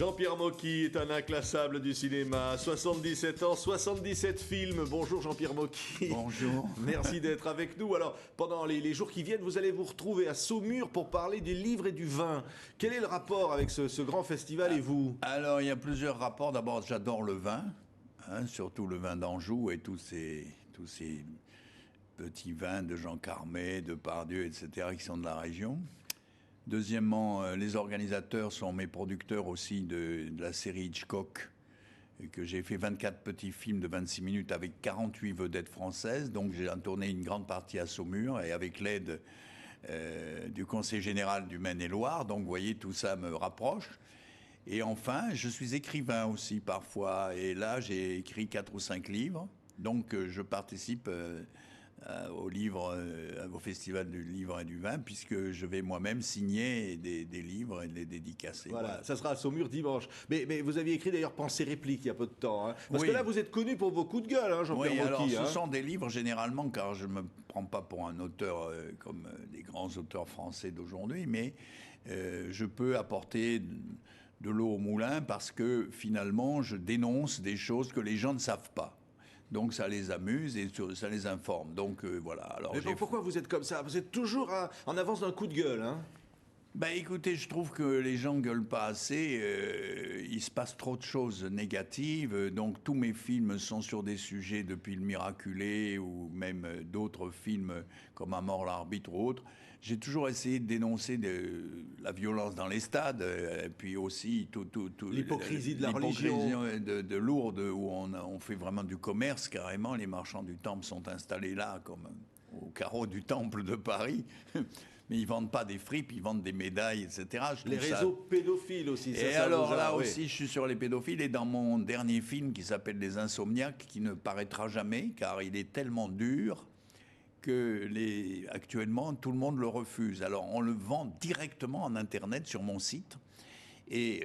Jean-Pierre Mocky est un inclassable du cinéma. 77 ans, 77 films. Bonjour Jean-Pierre Mocky. Bonjour. Merci d'être avec nous. Alors, pendant les jours qui viennent, vous allez vous retrouver à Saumur pour parler des livres et du vin. Quel est le rapport avec ce grand festival et vous? Alors, il y a plusieurs rapports. D'abord, j'adore le vin, surtout le vin d'Anjou et tous ces petits vins de Jean Carmet, de Pardieu, etc., qui sont de la région. Deuxièmement, les organisateurs sont mes producteurs aussi de la série Hitchcock, que j'ai fait 24 petits films de 26 minutes avec 48 vedettes françaises. Donc j'ai tourné une grande partie à Saumur et avec l'aide du Conseil général du Maine-et-Loire. Donc vous voyez, tout ça me rapproche. Et enfin, je suis écrivain aussi parfois. Et là, j'ai écrit 4 ou 5 livres. Donc je participe au Festival du livre et du vin, puisque je vais moi-même signer des livres et les dédicacer. Voilà, ça sera à Saumur dimanche. Mais vous aviez écrit d'ailleurs Pensée réplique il y a peu de temps. Parce oui. que là, vous êtes connu pour vos coups de gueule, Jean-Pierre Mocky. Alors, ce sont des livres généralement, car je ne me prends pas pour un auteur comme les grands auteurs français d'aujourd'hui, mais je peux apporter de l'eau au moulin parce que finalement, je dénonce des choses que les gens ne savent pas. Donc ça les amuse et ça les informe. Donc voilà. Alors, mais pourquoi vous êtes comme ça? Vous êtes toujours en avance d'un coup de gueule, Ben écoutez, je trouve que les gens gueulent pas assez. Il se passe trop de choses négatives. Donc tous mes films sont sur des sujets depuis Le Miraculé ou même d'autres films comme À mort l'arbitre ou autres. J'ai toujours essayé de dénoncer la violence dans les stades, et puis aussi l'hypocrisie de la religion, de Lourdes où on fait vraiment du commerce carrément. Les marchands du temple sont installés là comme au carreau du temple de Paris. Mais ils vendent pas des fripes, ils vendent des médailles, etc. Les réseaux pédophiles aussi. Et alors là aussi, je suis sur les pédophiles. Et dans mon dernier film qui s'appelle Les Insomniaques, qui ne paraîtra jamais, car il est tellement dur que actuellement, tout le monde le refuse. Alors on le vend directement en Internet sur mon site. Et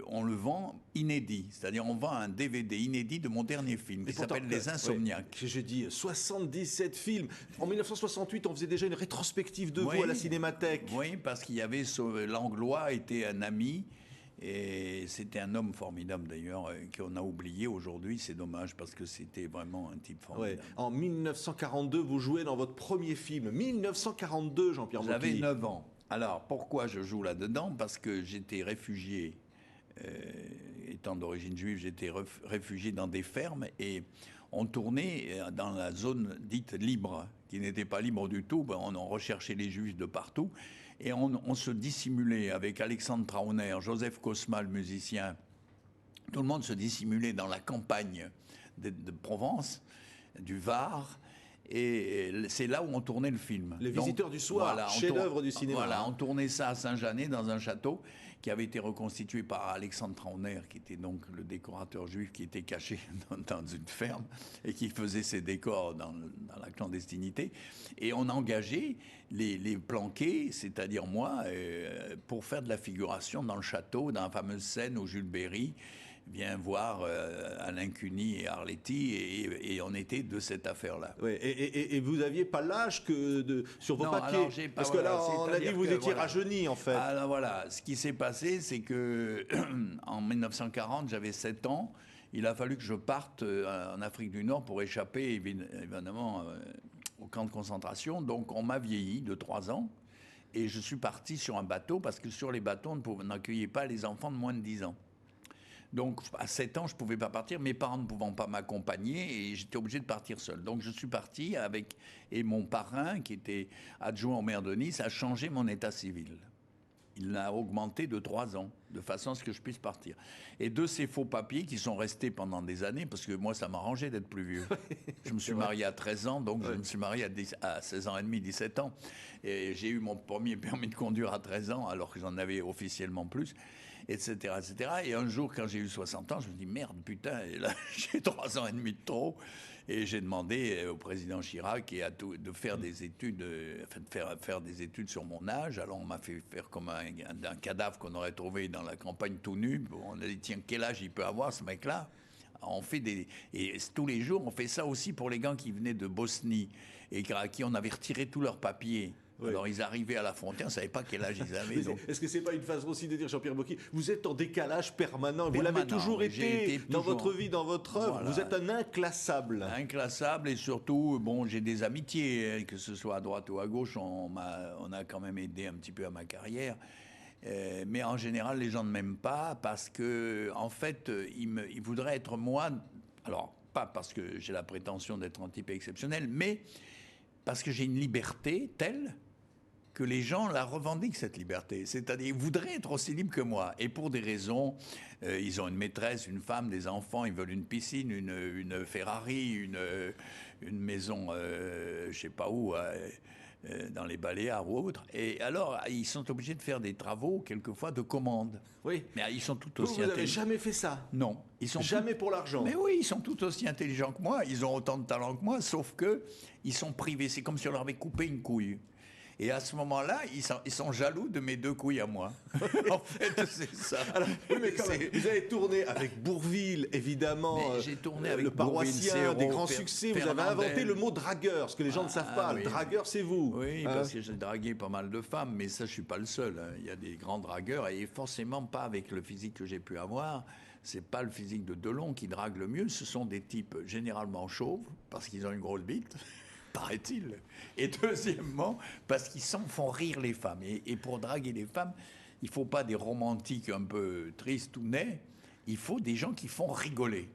on le vend inédit, c'est-à-dire on vend un DVD inédit de mon dernier film qui s'appelle Les Insomniaques. Oui, je dis 77 films. En 1968, on faisait déjà une rétrospective de vous à la Cinémathèque. Oui, parce qu'il y avait Langlois était un ami et c'était un homme formidable d'ailleurs qu'on a oublié aujourd'hui. C'est dommage parce que c'était vraiment un type formidable. Ouais. En 1942, vous jouez dans votre premier film. 1942, Jean-Pierre Mocky. J'avais 9 ans. Alors, pourquoi je joue là-dedans? Parce que j'étais réfugié, étant d'origine juive, j'étais réfugié dans des fermes et on tournait dans la zone dite libre, qui n'était pas libre du tout. On recherchait les juifs de partout et on se dissimulait avec Alexandre Trauner, Joseph Cosma, le musicien. Tout le monde se dissimulait dans la campagne de Provence, du Var. Et c'est là où on tournait le film. Les Visiteurs du soir, voilà, chef-d'œuvre du cinéma. Voilà, on tournait ça à Saint-Janet, dans un château qui avait été reconstitué par Alexandre Trauner, qui était donc le décorateur juif qui était caché dans une ferme et qui faisait ses décors dans la clandestinité. Et on a engagé les planqués, c'est-à-dire moi, pour faire de la figuration dans le château, dans la fameuse scène où Jules Berry vient voir Alain Cuny et Arletty, et on était de cette affaire-là. Oui, et vous n'aviez pas l'âge sur vos papiers, alors, parce que là, on a dit que vous étiez rajeuni, en fait. Alors voilà, ce qui s'est passé, c'est que en 1940, j'avais 7 ans, il a fallu que je parte en Afrique du Nord pour échapper, évidemment, au camp de concentration. Donc on m'a vieilli de 3 ans, et je suis parti sur un bateau, parce que sur les bateaux, on n'accueillait pas les enfants de moins de 10 ans. Donc, à 7 ans, je ne pouvais pas partir, mes parents ne pouvant pas m'accompagner, et j'étais obligé de partir seul. Donc, je suis parti et mon parrain, qui était adjoint au maire de Nice, a changé mon état civil. Il l'a augmenté de 3 ans, de façon à ce que je puisse partir. Et de ces faux papiers qui sont restés pendant des années, parce que moi, ça m'arrangeait d'être plus vieux. Je me suis marié à 13 ans, donc je me suis marié à 16 ans et demi, 17 ans. Et j'ai eu mon premier permis de conduire à 13 ans, alors que j'en avais officiellement plus, etc., etc. Et un jour, quand j'ai eu 60 ans, je me dis, merde, putain, et là, j'ai 3 ans et demi de trop. Et j'ai demandé au président Chirac de faire des études, de faire des études sur mon âge. Alors, on m'a fait faire comme un cadavre qu'on aurait trouvé dans la campagne tout nu. Bon, on a dit, tiens, quel âge il peut avoir, ce mec-là? On fait et tous les jours, on fait ça aussi pour les gens qui venaient de Bosnie et à qui on avait retiré tous leurs papiers. Oui. Alors ils arrivaient à la frontière, on ne savait pas quel âge ils avaient. Donc... Est-ce que c'est pas une façon aussi de dire, Jean-Pierre Bocchi, vous êtes en décalage permanent, vous l'avez Permanent, toujours oui, été dans votre vie, dans votre œuvre, Voilà. vous êtes un inclassable. Inclassable, et surtout, bon, j'ai des amitiés, que ce soit à droite ou à gauche, on a quand même aidé un petit peu à ma carrière. Mais en général, les gens ne m'aiment pas parce que, en fait, ils voudraient être moi. Alors, pas parce que j'ai la prétention d'être un type exceptionnel, mais parce que j'ai une liberté telle que les gens la revendiquent, cette liberté. C'est-à-dire, ils voudraient être aussi libres que moi. Et pour des raisons, ils ont une maîtresse, une femme, des enfants, ils veulent une piscine, une Ferrari, une maison, je sais pas où, dans les Baléares ou autres. Et alors, ils sont obligés de faire des travaux, quelquefois, de commande. Oui. Mais ils sont tout aussi Vous n'avez jamais fait ça? Non. Ils sont jamais pour l'argent? Mais oui, ils sont tout aussi intelligents que moi. Ils ont autant de talent que moi, sauf que ils sont privés. C'est comme si on leur avait coupé une couille. Et à ce moment-là, ils sont jaloux de mes 2 couilles à moi. En fait, c'est ça. Alors, oui, mais quand même, vous avez tourné avec Bourvil, évidemment. J'ai tourné avec le paroissien, Bourvil, des grands succès. Vous avez inventé le mot dragueur, ce que les gens ne savent pas. Oui. Le dragueur, c'est vous. Oui, parce que j'ai dragué pas mal de femmes, mais ça, je suis pas le seul. Il y a des grands dragueurs, et forcément pas avec le physique que j'ai pu avoir. C'est pas le physique de Delon qui drague le mieux. Ce sont des types généralement chauves, parce qu'ils ont une grosse bite. Paraît-il. Et deuxièmement, parce qu'ils font rire les femmes. Et pour draguer les femmes, il ne faut pas des romantiques un peu tristes ou nais. Il faut des gens qui font rigoler.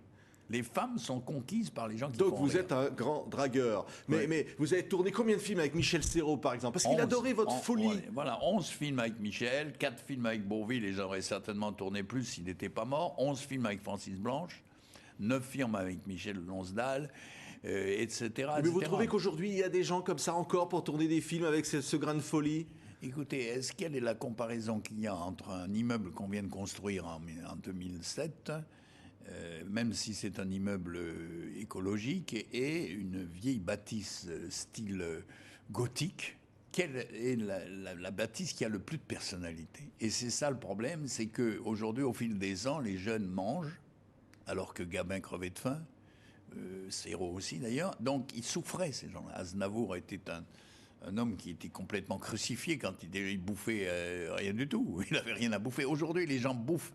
Les femmes sont conquises par les gens qui font rire. Donc vous êtes un grand dragueur. Mais vous avez tourné combien de films avec Michel Serrault, par exemple? Parce qu'il adorait votre folie. Ouais, voilà, 11 films avec Michel, 4 films avec Bourvil, et j'aurais certainement tourné plus s'il n'était pas mort. 11 films avec Francis Blanche, 9 films avec Michel Lonsdal. Etc. Mais vous trouvez qu'aujourd'hui, il y a des gens comme ça encore pour tourner des films avec ce grain de folie? Écoutez, quelle est la comparaison qu'il y a entre un immeuble qu'on vient de construire en 2007, même si c'est un immeuble écologique, et une vieille bâtisse style gothique? Quelle est la bâtisse qui a le plus de personnalité? Et c'est ça le problème, c'est qu'aujourd'hui, au fil des ans, les jeunes mangent, alors que Gabin crevait de faim. Serrault aussi d'ailleurs, donc ils souffraient ces gens-là. Aznavour était un homme qui était complètement crucifié quand il bouffait rien du tout, il n'avait rien à bouffer. Aujourd'hui les gens bouffent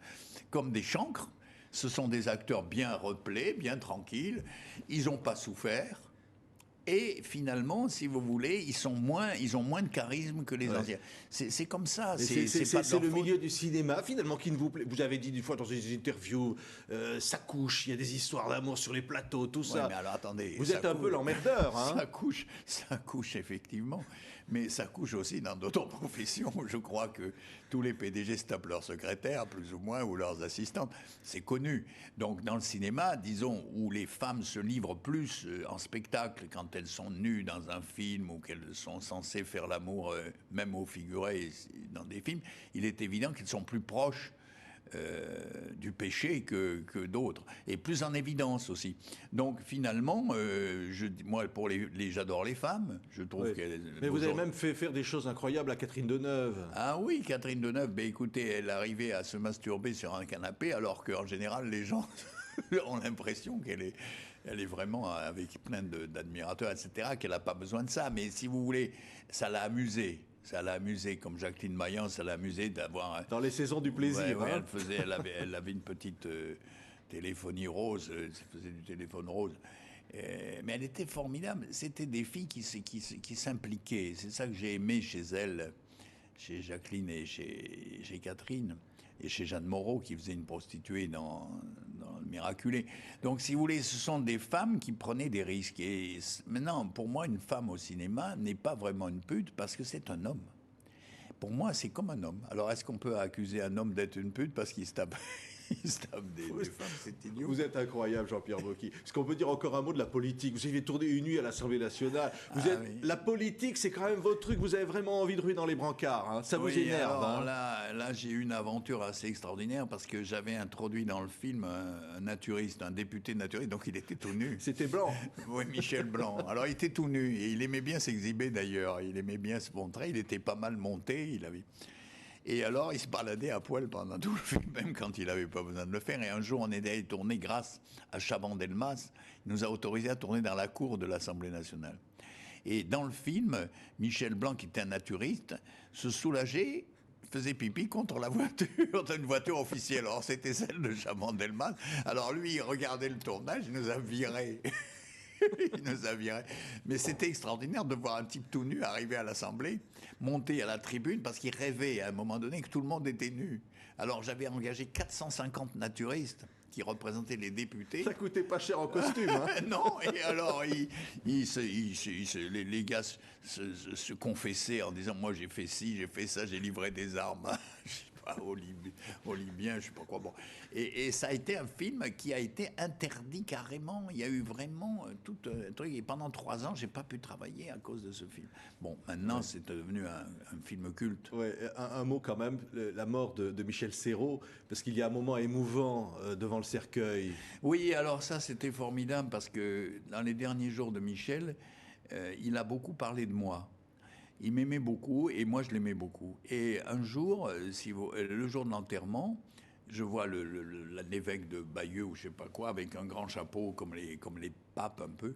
comme des chancres, ce sont des acteurs bien replets, bien tranquilles, ils n'ont pas souffert. Et finalement, si vous voulez, ils ont moins de charisme que les anciens. C'est comme ça. C'est le milieu du cinéma, finalement, qui ne vous plaît. Vous avez dit une fois dans des interviews, ça couche, il y a des histoires d'amour sur les plateaux, tout ça. Mais alors attendez. Vous êtes un peu l'emmerdeur, hein? Ça couche effectivement. Mais ça couche aussi dans d'autres professions. Je crois que tous les PDG se tapent leurs secrétaires, plus ou moins, ou leurs assistantes. C'est connu. Donc, dans le cinéma, disons, où les femmes se livrent plus en spectacle quand elles sont nues dans un film ou qu'elles sont censées faire l'amour, même au figuré dans des films, il est évident qu'elles sont plus proches du péché que d'autres, et plus en évidence aussi. Donc finalement, moi, j'adore les femmes. Je trouve qu'elles. Mais vous avez même fait faire des choses incroyables à Catherine Deneuve. Ah oui, Catherine Deneuve. Ben écoutez, elle arrivait à se masturber sur un canapé, alors qu'en général, les gens ont l'impression qu'elle est vraiment avec plein d'admirateurs, etc., qu'elle n'a pas besoin de ça. Mais si vous voulez, ça l'a amusée. Ça l'a amusé, comme Jacqueline Maillan, ça l'a amusé d'avoir... Dans les saisons du plaisir. Ouais, elle avait une petite téléphonie rose, elle faisait du téléphone rose. Mais elle était formidable. C'était des filles qui s'impliquaient. C'est ça que j'ai aimé chez elle, chez Jacqueline et chez Catherine, et chez Jeanne Moreau, qui faisait une prostituée dans Le Miraculé. Donc, si vous voulez, ce sont des femmes qui prenaient des risques. Et maintenant, pour moi, une femme au cinéma n'est pas vraiment une pute parce que c'est un homme. Pour moi, c'est comme un homme. Alors, est-ce qu'on peut accuser un homme d'être une pute parce qu'il se tape des femmes? C'est idiot. Vous êtes incroyable, Jean-Pierre Bocchi. Est-ce qu'on peut dire encore un mot de la politique? Vous avez tourné une nuit à l'Assemblée nationale. Oui. La politique, c'est quand même votre truc. Vous avez vraiment envie de ruer dans les brancards. Hein. Ça vous énerve. Alors, là, j'ai eu une aventure assez extraordinaire parce que j'avais introduit dans le film un naturiste, un député naturiste. Donc, il était tout nu. C'était Blanc. Oui, Michel Blanc. Alors, il était tout nu. Et il aimait bien s'exhiber, d'ailleurs. Il aimait bien se montrer. Il était pas mal monté. Et alors, il se baladait à poil pendant tout le film, même quand il n'avait pas besoin de le faire. Et un jour, on est allé tourner grâce à Chaban-Delmas. Il nous a autorisé à tourner dans la cour de l'Assemblée nationale. Et dans le film, Michel Blanc, qui était un naturiste, se soulageait, faisait pipi contre la voiture, d'une voiture officielle. Or, c'était celle de Chaban-Delmas. Alors lui, il regardait le tournage, il nous a virés. Il nous a virés. Mais c'était extraordinaire de voir un type tout nu arriver à l'Assemblée, monter à la tribune, parce qu'il rêvait à un moment donné que tout le monde était nu. Alors j'avais engagé 450 naturistes qui représentaient les députés. Ça coûtait pas cher en costume, hein. Non, et alors les gars se confessaient en disant « Moi j'ai fait ci, j'ai fait ça, j'ai livré des armes. » aux Libyens, je sais pas quoi. Bon. Et ça a été un film qui a été interdit carrément. Il y a eu vraiment tout un truc. Et pendant 3 ans, j'ai pas pu travailler à cause de ce film. Bon, maintenant, c'est devenu un film culte. Ouais, un mot quand même, la mort de Michel Serrault, parce qu'il y a un moment émouvant devant le cercueil. Oui, alors ça, c'était formidable parce que dans les derniers jours de Michel, il a beaucoup parlé de moi. Il m'aimait beaucoup et moi je l'aimais beaucoup. Et un jour, le jour de l'enterrement, je vois l'évêque de Bayeux ou je sais pas quoi avec un grand chapeau comme les papes un peu.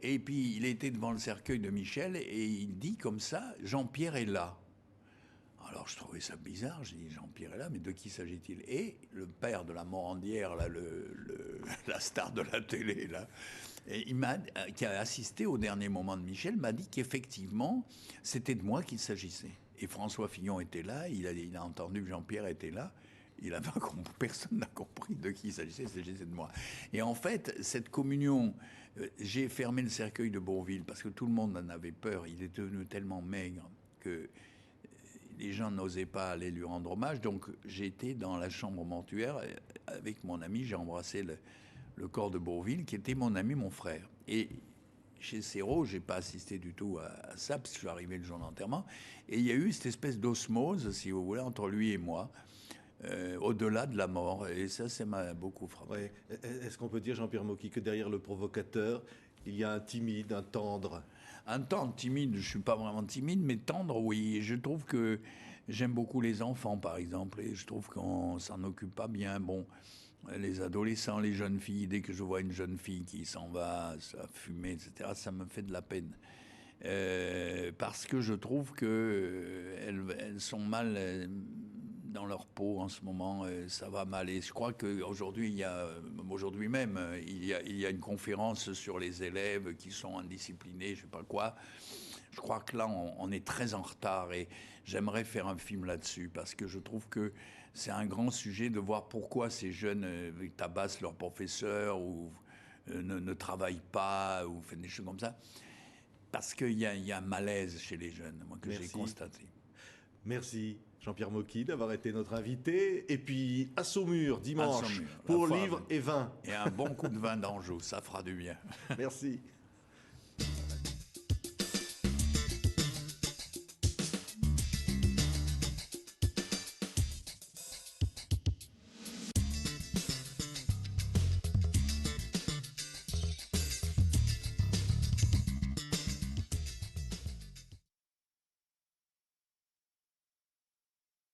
Et puis il était devant le cercueil de Michel et il dit comme ça, Jean-Pierre est là. Alors je trouvais ça bizarre, j'ai dit Jean-Pierre est là, mais de qui s'agit-il? Et le père de la Morandière, là, la star de la télé, là, et qui a assisté au dernier moment de Michel, m'a dit qu'effectivement, c'était de moi qu'il s'agissait. Et François Fillon était là, il a entendu que Jean-Pierre était là. Personne n'a compris de qui il s'agissait de moi. Et en fait, cette communion, j'ai fermé le cercueil de Bourvil parce que tout le monde en avait peur. Il est devenu tellement maigre que les gens n'osaient pas aller lui rendre hommage. Donc j'étais dans la chambre mortuaire avec mon ami, j'ai embrassé le corps de Bourvil, qui était mon ami, mon frère. Et chez Serrault, j'ai pas assisté du tout à ça, parce que je suis arrivé le jour de l'enterrement. Et il y a eu cette espèce d'osmose, si vous voulez, entre lui et moi, au-delà de la mort. Et ça m'a beaucoup frappé. Ouais. Est-ce qu'on peut dire, Jean-Pierre Mocky, que derrière le provocateur, il y a un timide, un tendre? Un tendre, timide, je suis pas vraiment timide, mais tendre, oui. Et je trouve que j'aime beaucoup les enfants, par exemple, et je trouve qu'on s'en occupe pas bien. Bon, les adolescents, les jeunes filles, dès que je vois une jeune fille qui s'en va à fumer, etc., ça me fait de la peine. Parce que je trouve qu'elles sont mal dans leur peau en ce moment, ça va mal. Et je crois qu'aujourd'hui, aujourd'hui même, il y a une conférence sur les élèves qui sont indisciplinés, je sais pas quoi. Je crois que là, on est très en retard et j'aimerais faire un film là-dessus parce que je trouve que c'est un grand sujet de voir pourquoi ces jeunes tabassent leurs professeurs ou ne travaillent pas ou font des choses comme ça. Parce qu'il y a un malaise chez les jeunes, moi, que j'ai constaté. Merci Jean-Pierre Mocky d'avoir été notre invité. Et puis à Saumur, dimanche, pour livres et vin. Et un bon coup de vin d'Anjou, ça fera du bien. Merci.